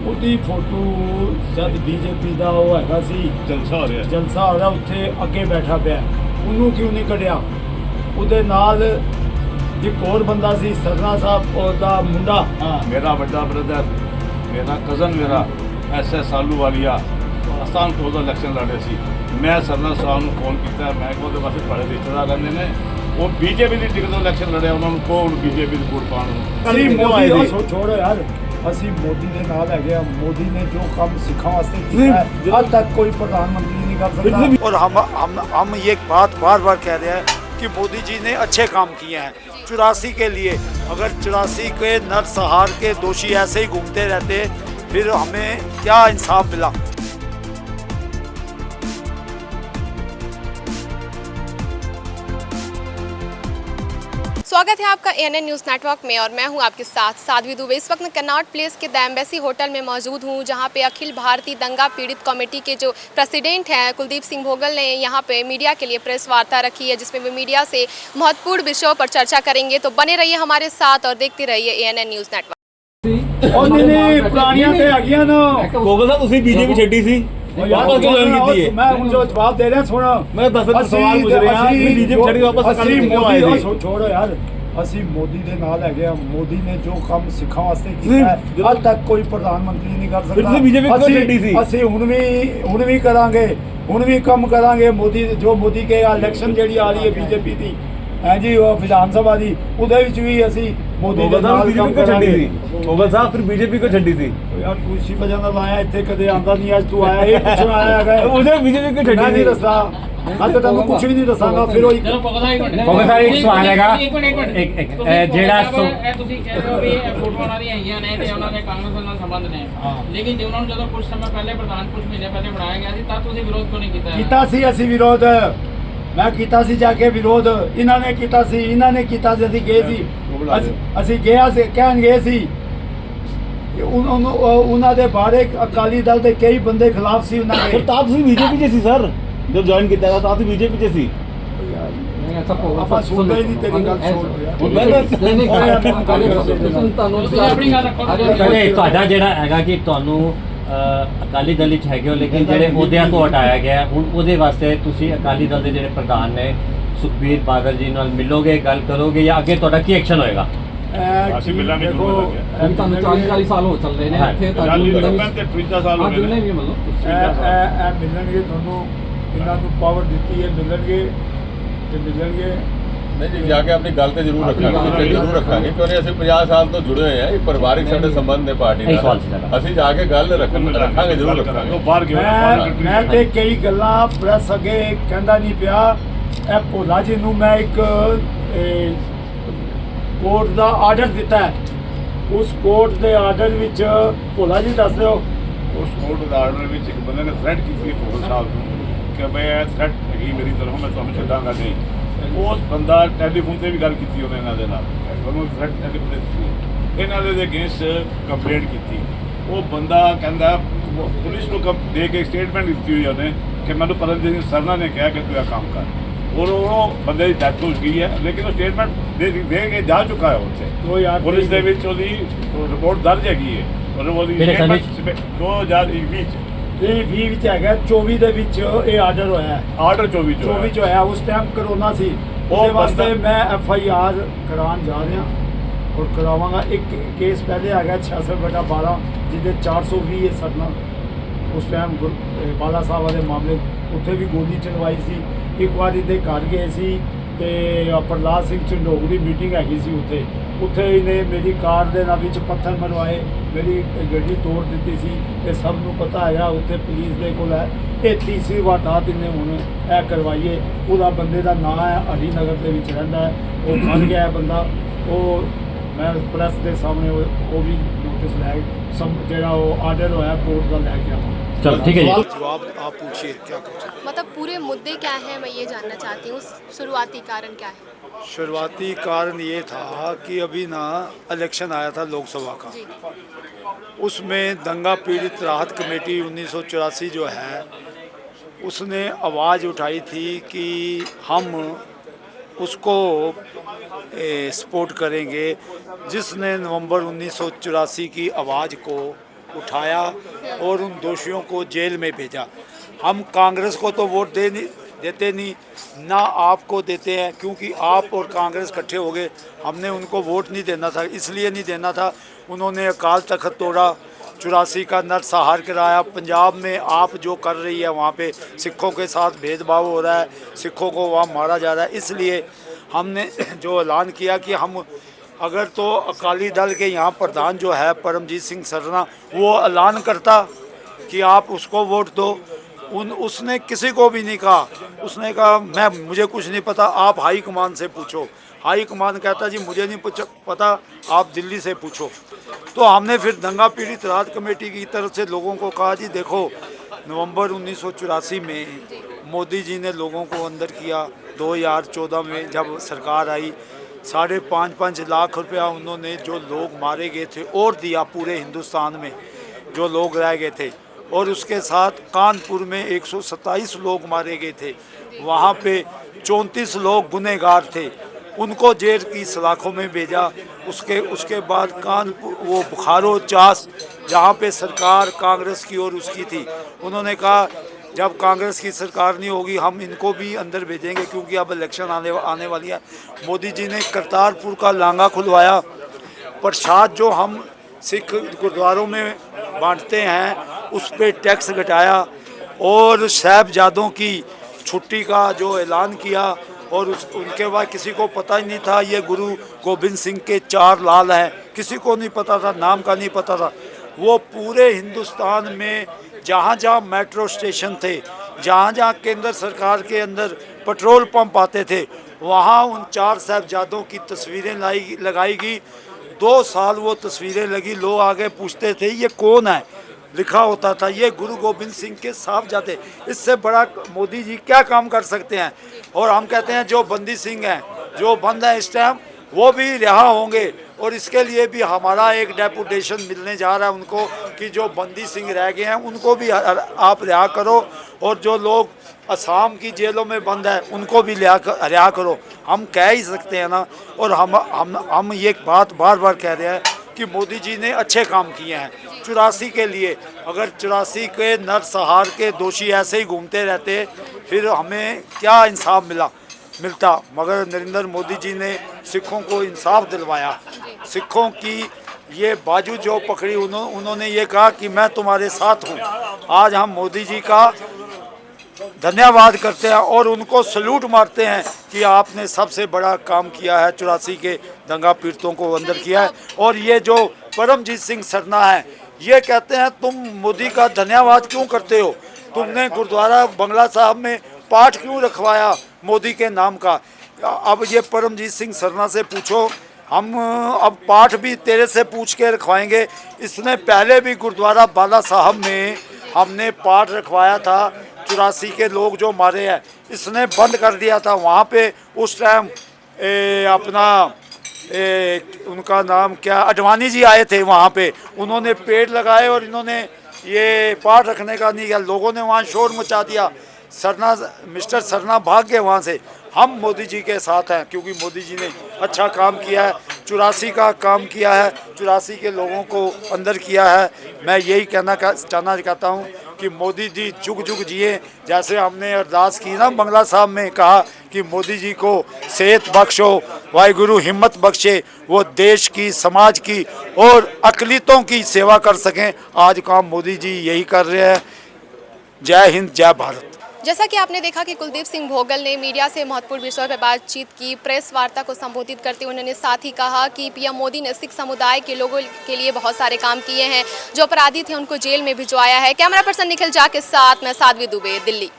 ਉਹਦੀ ਫੋਟੋ ਜਦ ਬੀਜੇਪੀ ਦਾ ਉਹ ਹੈਗਾ ਸੀ ਜਲਸਾ ਹੋ ਰਿਹਾ ਉੱਥੇ ਅੱਗੇ ਬੈਠਾ ਪਿਆ, ਉਹਨੂੰ ਕਿਉਂ ਨਹੀਂ ਕੱਢਿਆ? ਉਹਦੇ ਨਾਲ ਇੱਕ ਹੋਰ ਬੰਦਾ ਸੀ ਸਰਨਾ ਸਾਹਿਬ ਉਹਦਾ ਮੁੰਡਾ, ਮੇਰਾ ਵੱਡਾ ਬ੍ਰਦਰ, ਮੇਰਾ ਕਜ਼ਨ, ਮੇਰਾ SS ਆਲੂਵਾਲੀਆ ਆਸਾਨ ਕੋਲ ਦਾ ਇਲੈਕਸ਼ਨ ਲੜ ਰਿਹਾ ਸੀ। ਮੈਂ ਸਰਨਾ ਸਾਹਿਬ ਨੂੰ ਫੋਨ ਕੀਤਾ, ਮੈਂ ਕਿਹਾ ਉਹਦੇ ਪਾਸੇ ਬੜੇ ਰਿਸ਼ਤੇਦਾਰ ਰਹਿੰਦੇ ਨੇ, ਉਹ ਬੀਜੇਪੀ ਦੀ ਟਿਕਟ ਤੋਂ ਇਲੈਕਸ਼ਨ ਲੜਿਆ, ਉਹਨਾਂ ਨੂੰ ਕਹੋ ਬੀਜੇਪੀ ਦੀ ਵੋਟ ਪਾਉਣ ਨੂੰ। ਅਸੀਂ ਮੋਦੀ ਦਾ ਛੋੜੋ ਯਾਰ, ਅਸੀਂ ਮੋਦੀ ਦੇ ਨਾਲ ਹੈਗੇ ਆ। ਮੋਦੀ ਨੇ ਜੋ ਕੰਮ ਸਿੱਖਾਂ ਵਾਸਤੇ ਕੀਤਾ ਹੈ ਅੱਜ ਤੱਕ ਕੋਈ प्रधानमंत्री नहीं कर सकता। और हम ये बात बार बार कह रहे हैं कि मोदी जी ने अच्छे काम किए हैं 84 के लिए। अगर 84 के नरसंहार के दोषी ऐसे ही घूमते रहते फिर हमें क्या इंसाफ मिला। स्वागत है आपका ANN न्यूज़ नेटवर्क में और मैं हूं आपके साथ साध्वी दुबे। इस वक्त मैं कन्नाट प्लेस के द एम्बेसी होटल में मौजूद हूं, जहां पे अखिल भारतीय दंगा पीड़ित कमेटी के जो प्रेसिडेंट हैं कुलदीप सिंह भोगल ने यहां पे मीडिया के लिए प्रेस वार्ता रखी है, जिसमें वे मीडिया से महत्वपूर्ण विषयों पर चर्चा करेंगे। तो बने रहिए हमारे साथ और देखते रहिए ANN न्यूज़ नेटवर्क। ਗੋਗਲ ਸਾਹਿਬ ਤੁਸੀਂ ਬੀਜੇਪੀ ਛੱਡੀ ਸੀ, ਵਾਪਸ ਕਿਉਂ ਜੁਆਇਨ ਕੀਤੀ ਹੈ? ਮੈਂ ਹੁਣ ਜੋ ਜਵਾਬ ਦੇ ਰਿਹਾ ਸੁਣ, ਮੈਂ ਦੱਸ ਸਵਾਲ ਪੁੱਛ ਰਿਹਾ ਹਾਂ ਕਿ ਬੀਜੇਪੀ ਛੱਡੀ ਵਾਪਸ ਅਸੀਂ ਕਿਉਂ ਆਏ ਮੋਦੀ ਸੀ? ਛੋੜੋ ਯਾਰ, ਅਸੀਂ ਮੋਦੀ ਦੇ ਨਾਲ ਹੈਗੇ ਆ। ਮੋਦੀ ਨੇ ਜੋ ਕੰਮ ਸਿੱਖਾਂ ਵਾਸਤੇ ਕੀਤਾ ਹੈ ਅੱਜ ਤੱਕ ਕੋਈ ਪ੍ਰਧਾਨ ਮੰਤਰੀ ਨਹੀਂ ਕਰ ਸਕਦਾ। ਤੁਸੀਂ ਬੀਜੇਪੀ ਕਿਉਂ ਛੱਡੀ ਸੀ? ਅਸੀਂ ਹੁਣ ਵੀ ਕਰਾਂਗੇ, ਹੁਣ ਵੀ ਕੰਮ ਕਰਾਂਗੇ। ਮੋਦੀ ਜੋ ਮੋਦੀ ਕੇ ਇਲੈਕਸ਼ਨ ਜਿਹੜੀ ਆ ਰਹੀ ਹੈ ਬੀਜੇਪੀ ਦੀ ਹੈ ਜੀ, ਉਹ ਵਿਧਾਨ ਸਭਾ ਦੀ, ਉਹਦੇ ਵਿੱਚ ਵੀ ਅਸੀਂ ਮੋਦੀ ਦੇ ਨਾਲ ਕੰਮ ਕਰਾਂਗੇ। ਗੋਗਲ ਸਾਹਿਬ ਫਿਰ ਬੀਜੇਪੀ ਕਿਉਂ ਛੱਡੀ ਸੀ? ਯਾਰ ਤੂੰ ਇਸੀ ਵਜ੍ਹਾ ਨਾਲ ਆਇਆ ਇੱਥੇ, ਕਦੇ ਆਂਦਾ ਨਹੀਂ, ਅੱਜ ਤੂੰ ਆਇਆ ਇਹ ਪੁੱਛਣ ਆਇਆ ਹੈਗਾ। ਉਹਦੇ ਬੀਜੇਪੀ ਕਿਉਂ ਛੱਡੀ ਮੈਂ ਨਹੀਂ ਸੀ? ਦੱਸਦਾ, ਮੈਂ ਤਾਂ ਤੁਹਾਨੂੰ ਕੁਝ ਵੀ ਨਹੀਂ ਦੱਸਾਂਗਾ। ਫਿਰ ਉਹ ਗੋਗਲ ਸਾਹਿਬ ਇੱਕ ਸਵਾਲ ਹੈਗਾ, ਜਿਹੜਾ ਇਹ ਤੁਸੀਂ ਕਹਿ ਰਹੇ ਹੋ ਵੀ ਇਹ ਫੋਟੋਆਂ ਨਾਲ ਆਈਆਂ ਨੇ ਤੇ ਉਹਨਾਂ ਦੇ ਕਾਂਗਰਸ ਨਾਲ ਸੰਬੰਧ ਨੇ, ਲੇਕਿਨ ਜੇ ਉਹਨਾਂ ਨੂੰ ਜਦੋਂ ਕੁਝ ਸਮਾਂ ਪਹਿਲੇ ਕੁਝ ਮਹੀਨੇ ਪਹਿਲੇ ਬਣਾਇਆ ਗਿਆ ਸੀ ਤਾਂ ਤੁਸੀਂ ਵਿਰੋਧ ਕਿਉਂ ਨਹੀਂ ਕੀਤਾ? ਕੀਤਾ ਸੀ ਅਸੀਂ ਵਿਰੋਧ, ਮੈਂ ਕੀਤਾ ਸੀ ਜਾ ਕੇ ਵਿਰੋਧ। ਇਹਨਾਂ ਨੇ ਕੀਤਾ ਸੀ, ਅਸੀਂ ਗਏ ਸੀ, ਅਸੀਂ ਗਿਆ ਸੀ ਕਹਿਣ ਗਏ ਸੀ। ਉਹਨਾਂ ਦੇ ਬਾਰੇ ਅਕਾਲੀ ਦਲ ਦੇ ਕਈ ਬੰਦੇ ਖਿਲਾਫ ਸੀ ਉਹਨਾਂ ਦੇ। ਤਾਂ ਤੁਸੀਂ ਬੀਜੇਪੀ 'ਚ ਸੀ ਸਰ, ਜਦ ਜੁਆਇਨ ਕੀਤਾ ਤਾਂ ਤੁਸੀਂ ਬੀਜੇਪੀ 'ਚ ਸੀ। ਆਪਾਂ ਸੁਣਦੇ ਹੀ ਨਹੀਂ ਤੇਰੀ ਗੱਲ ਸੁਣ। ਤੁਸੀਂ ਆਪਣੀ ਗੱਲ ਰੱਖੋ। ਤੁਹਾਡਾ ਜਿਹੜਾ ਹੈਗਾ ਕਿ ਤੁਹਾਨੂੰ ਅਕਾਲੀ ਦਲ ਵਿੱਚ ਹੈਗੇ ਹੋ, ਲੇਕਿਨ ਜਿਹੜੇ ਅਹੁਦਿਆਂ ਤੋਂ ਹਟਾਇਆ ਗਿਆ ਹੁਣ ਉਹਦੇ ਵਾਸਤੇ ਤੁਸੀਂ ਅਕਾਲੀ ਦਲ ਦੇ ਜਿਹੜੇ ਪ੍ਰਧਾਨ ਨੇ ਸੁਖਬੀਰ ਬਾਦਲ ਜੀ ਨਾਲ ਮਿਲੋਗੇ, ਗੱਲ ਕਰੋਗੇ ਜਾਂ ਅੱਗੇ ਤੁਹਾਡਾ ਕੀ ਐਕਸ਼ਨ ਹੋਏਗਾ? ਅਸੀਂ ਮਿਲਾਂਗੇ। ਤੁਹਾਨੂੰ 40 ਸਾਲ ਹੋ ਚੱਲੇ ਨੇ ਇੱਥੇ, ਤੁਹਾਨੂੰ 53 ਸਾਲ ਹੋ ਗਏ ਨੇ। ਮਿਲਣਗੇ ਦੋਨੋਂ, ਇਹਨਾਂ ਨੂੰ ਪਾਵਰ ਦਿੱਤੀ ਹੈ, ਮਿਲਣਗੇ। ਨਹੀਂ ਜੀ, ਜਾ ਕੇ ਆਪਣੀ ਗੱਲ ਤੇ ਜ਼ਰੂਰ ਰੱਖਾਂਗੇ, ਕਿਉਂਕਿ ਅਸੀਂ 50 ਸਾਲ ਤੋਂ ਜੁੜੇ ਹੋਏ ਹਾਂ। ਇਹ ਪਰਿਵਾਰਿਕ ਸਾਡੇ ਸੰਬੰਧ ਨੇ ਪਾਰਟੀ ਨਾਲ, ਅਸੀਂ ਜਾ ਕੇ ਗੱਲ ਰੱਖਾਂਗੇ, ਜ਼ਰੂਰ ਰੱਖਾਂਗੇ। ਮੈਂ ਤੇ ਕਈ ਗੱਲਾਂ ਪ੍ਰੈਸ ਅੱਗੇ ਕਹਿੰਦਾ ਨਹੀਂ ਪਿਆ। ਇਹ ਭੋਲਾ ਜੀ ਨੂੰ ਮੈਂ ਇੱਕ ਕੋਰਟ ਦਾ ਆਰਡਰ ਦਿੱਤਾ ਹੈ, ਉਸ ਕੋਰਟ ਦੇ ਆਰਡਰ ਵਿੱਚ ਭੋਲਾ ਜੀ ਦੱਸ ਦਿਓ। ਉਸ ਕੋਰਟ ਦੇ ਆਰਡਰ ਵਿੱਚ ਇੱਕ ਬੰਦੇ ਨੇ ਥ੍ਰੈਟ ਕੀਤੀ ਭੋਲਾ ਸਾਹਿਬ ਨੂੰ ਕਿ ਬਈ ਇਹ ਥ੍ਰੈਟ ਹੈਗੀ ਮੇਰੀ ਤਰਫੋਂ, ਮੈਂ ਤੁਹਾਨੂੰ ਛੱਡਾਂਗਾ ਨਹੀਂ। ਉਸ ਬੰਦਾ ਟੈਲੀਫੋਨ ਤੇ ਵੀ ਗੱਲ ਕੀਤੀ ਉਹਨੇ ਇਹਨਾਂ ਦੇ ਨਾਲ, ਉਹਨੂੰ ਥ੍ਰੈਟ ਟੈਲੀਫੋਨ ਤੇ ਕੀਤੀ, ਇਹਨਾਂ ਦੇ ਅਗੇਂਸਟ ਕੰਪਲੇਂਟ ਕੀਤੀ। ਉਹ ਬੰਦਾ ਕਹਿੰਦਾ ਪੁਲਿਸ ਨੂੰ ਦੇ ਕੇ ਸਟੇਟਮੈਂਟ ਦਿੱਤੀ ਹੋਈ ਉਹਨੇ ਕਿ ਮੈਨੂੰ ਪਰਮਜੀਤ ਸਿੰਘ ਸਰਨਾ ਨੇ ਕਿਹਾ ਕਿ ਤੂੰ ਇਹ ਕੰਮ ਕਰ। ਉਹ ਬੰਦੇ ਦੀ ਡੈਥ ਹੋ ਗਈ ਹੈ, ਲੇਕਿਨ ਉਹ ਸਟੇਟਮੈਂਟ ਦੇ ਕੇ ਜਾ ਚੁੱਕਾ ਹੈ ਉੱਥੇ। ਪੁਲਿਸ ਦੇ ਵਿੱਚ ਉਹਦੀ ਰਿਪੋਰਟ ਦਰਜ ਹੈਗੀ ਹੈ। ਉਹਦੀ 2020 ਵਿੱਚ ਹੈਗਾ, 24 ਦੇ ਵਿੱਚ ਇਹ ਆਰਡਰ ਹੋਇਆ ਹੈ। ਆਰਡਰ 24 ਚ ਹੋਇਆ। ਉਸ ਟਾਈਮ ਕਰੋਨਾ ਸੀ, ਉਹਦੇ ਵਾਸਤੇ ਮੈਂ FIR ਕਰਾਉਣ ਜਾ ਰਿਹਾ ਔਰ ਕਰਾਵਾਂਗਾ। ਇੱਕ ਕੇਸ ਪਹਿਲੇ ਆ ਗਿਆ 66/12 ਜਿਹਦੇ 420 ਹੈ ਸਰਨਾ। ਉਸ ਟਾਈਮ ਬਾਲਾ ਸਾਹਿਬ ਵਾਲੇ ਮਾਮਲੇ, ਉੱਥੇ ਵੀ ਗੋਲੀ ਚਲਵਾਈ ਸੀ। ਇੱਕ ਵਾਰੀ ਦੇ ਘਰ ਗਏ ਸੀ ਤੇ ਪ੍ਰਹਲਾਦ ਸਿੰਘ ਝੰਡੋਕ ਦੀ ਮੀਟਿੰਗ ਹੈਗੀ ਸੀ ਉੱਥੇ ਇਹਨੇ ਮੇਰੀ ਕਾਰ ਦੇ ਨਾਲ ਵਿੱਚ ਪੱਥਰ ਮਰਵਾਏ, ਮੇਰੀ ਗੱਡੀ ਤੋੜ ਦਿੱਤੀ ਸੀ। ਇਹ ਸਭ ਨੂੰ ਪਤਾ ਹੈਗਾ, ਉੱਥੇ ਪੁਲਿਸ ਦੇ ਕੋਲ ਹੈ। ਇਹ ਤੀਸਰੀ ਵਾਰਦਾਤ ਇਹਨੇ ਹੁਣ ਇਹ ਕਰਵਾਈਏ। ਉਹਦਾ ਬੰਦੇ ਦਾ ਨਾਂ ਹੈ, ਹਰੀ ਨਗਰ ਦੇ ਵਿੱਚ ਰਹਿੰਦਾ ਹੈ। ਉਹ ਮਰ ਗਿਆ ਹੈ ਬੰਦਾ। ਉਹ ਮੈਂ ਪ੍ਰੈਸ ਦੇ ਸਾਹਮਣੇ ਉਹ ਵੀ ਨੋਟਿਸ ਲੈ ਜਿਹੜਾ ਉਹ ਆਰਡਰ ਹੋਇਆ कोर्ट का लेके आऊँ। चलो ठीक है जी। जवाब आप पूछिए, क्या पूछे? मतलब पूरे मुद्दे क्या हैं, मैं ये जानना चाहती हूँ। शुरुआती कारण क्या है? शुरुआती कारण ये था कि अभी ना इलेक्शन आया था लोकसभा का, उसमें दंगा पीड़ित राहत कमेटी 1984 जो है उसने आवाज़ उठाई थी कि हम उसको सपोर्ट करेंगे जिसने नवंबर 1984 की आवाज़ को उठाया और उन दोषियों को जेल में भेजा। हम कांग्रेस को तो वोट देते नहीं, ना आपको देते हैं, क्योंकि आप और कांग्रेस इकट्ठे हो गए। हमने उनको वोट नहीं देना था, इसलिए नहीं देना था, उन्होंने अकाल तख्त तोड़ा, 84 का नरसंहार कराया। पंजाब में आप जो कर रही है, वहाँ पे सिखों के साथ भेदभाव हो रहा है, सिखों को वहाँ मारा जा रहा है। इसलिए हमने जो ऐलान किया कि हम अगर तो अकाली दल के यहाँ प्रधान जो है परमजीत सिंह सरना, वो ऐलान करता कि आप उसको वोट दो, उसने किसी को भी नहीं कहा। उसने कहा मुझे कुछ नहीं पता, आप हाई कमान से पूछो। हाई कमान कहता जी मुझे नहीं पता, आप दिल्ली से पूछो। तो हमने फिर दंगा पीड़ित राहत कमेटी की तरफ से लोगों को कहा जी देखो, नवंबर 1984 में मोदी जी ने लोगों को अंदर किया। 2014 में जब सरकार आई, 5.5 लाख रुपया उन्होंने जो लोग मारे गए थे और दिया पूरे हिंदुस्तान में जो लोग रह गए थे। और उसके साथ कानपुर में 127 लोग मारे गए थे, वहाँ पे 34 लोग गुनहगार थे, उनको जेल की सलाखों में भेजा। उसके बाद कानपुर वो बुखारो चास, जहाँ पे सरकार कांग्रेस की और उसकी थी, उन्होंने कहा जब कांग्रेस की सरकार नहीं होगी हम इनको भी अंदर भेजेंगे, क्योंकि अब इलेक्शन आने वाली है। मोदी जी ने करतारपुर का लांगा खुलवाया। प्रसाद जो हम सिख गुरुद्वारों में बांटते हैं उस पर टैक्स घटाया, और साहिबजादों की छुट्टी का जो ऐलान किया। और उनके बाद किसी को पता ही नहीं था ये गुरु गोबिंद सिंह के 4 लाल हैं, किसी को नहीं पता था, नाम का नहीं पता था। वो पूरे हिंदुस्तान में जहाँ जहाँ मेट्रो स्टेशन थे, जहाँ जहाँ केंद्र सरकार के अंदर पेट्रोल पंप आते थे, वहाँ उन 4 साहिबजादों की तस्वीरें लगाई गई। 2 साल वो तस्वीरें लगी, लोग आगे पूछते थे ये कौन है, लिखा होता था ये गुरु गोबिंद सिंह के साहबजादे। इससे बड़ा मोदी जी क्या काम कर सकते हैं। और हम कहते हैं जो बंदी सिंह हैं, जो बंद हैं इस टाइम, वो भी रिहा होंगे। और इसके लिए भी हमारा एक डेपुटेशन मिलने जा रहा है उनको कि जो बंदी सिंह रह गए हैं उनको भी आप रिहा करो, और जो लोग असम की जेलों में बंद है उनको भी रिहा करो। हम कह ही सकते हैं ना। और हम ये बात बार बार कह रहे हैं कि मोदी जी ने अच्छे काम किए हैं 84 के लिए। अगर 84 के नरसंहार के दोषी ऐसे ही घूमते रहते फिर हमें क्या इंसाफ मिलता। मगर नरेंद्र मोदी जी ने सिखों को इंसाफ दिलवाया। सिखों की ये बाजू जो पकड़ी, उन्होंने ये कहा कि मैं तुम्हारे साथ हूँ। आज हम मोदी जी का धन्यवाद करते हैं और उनको सल्यूट मारते हैं कि आपने सबसे बड़ा काम किया है, 84 के दंगा पीड़ितों को अंदर किया है। और ये जो परमजीत सिंह सरना है, ये कहते हैं तुम मोदी का धन्यवाद क्यों करते हो, तुमने गुरुद्वारा बंगला साहब में पाठ क्यों रखवाया मोदी के नाम का। अब ये परमजीत सिंह सरना से पूछो, हम अब पाठ भी तेरे से पूछ के रखवाएंगे। इसने पहले भी गुरुद्वारा बाला साहब में हमने पाठ रखवाया था, 84 के लोग जो मारे हैं, इसने बंद कर दिया था। वहाँ पे उस टाइम उनका नाम क्या, अडवाणी जी आए थे वहाँ पे, उन्होंने पेड़ लगाए और इन्होंने ये पाठ रखने का नहीं किया। लोगों ने वहाँ शोर मचा दिया, मिस्टर सरना भाग गए वहाँ से। हम मोदी जी के साथ हैं क्योंकि मोदी जी ने अच्छा काम किया है, 84 का काम किया है, 84 के लोगों को अंदर किया है। मैं यही कहना चाहता हूँ कि मोदी जी जुग जुग जिए। जैसे हमने अरदास की ना बंगला साहब में, कहा कि मोदी जी को सेहत बख्शो, वाहिगुरु हिम्मत बख्शे, वो देश की, समाज की और अकलीतों की सेवा कर सकें। आज काम मोदी जी यही कर रहे हैं। जय हिंद, जय भारत। जैसा कि आपने देखा कि कुलदीप सिंह भोगल ने मीडिया से महत्वपूर्ण विषयों पर बातचीत की। प्रेस वार्ता को संबोधित करते हुए उन्होंने साथ ही कहा कि पीएम मोदी ने सिख समुदाय के लोगों के लिए बहुत सारे काम किए हैं, जो अपराधी थे उनको जेल में भिजवाया है। कैमरा पर्सन निखिल झा के साथ मैं साध्वी दुबे, दिल्ली।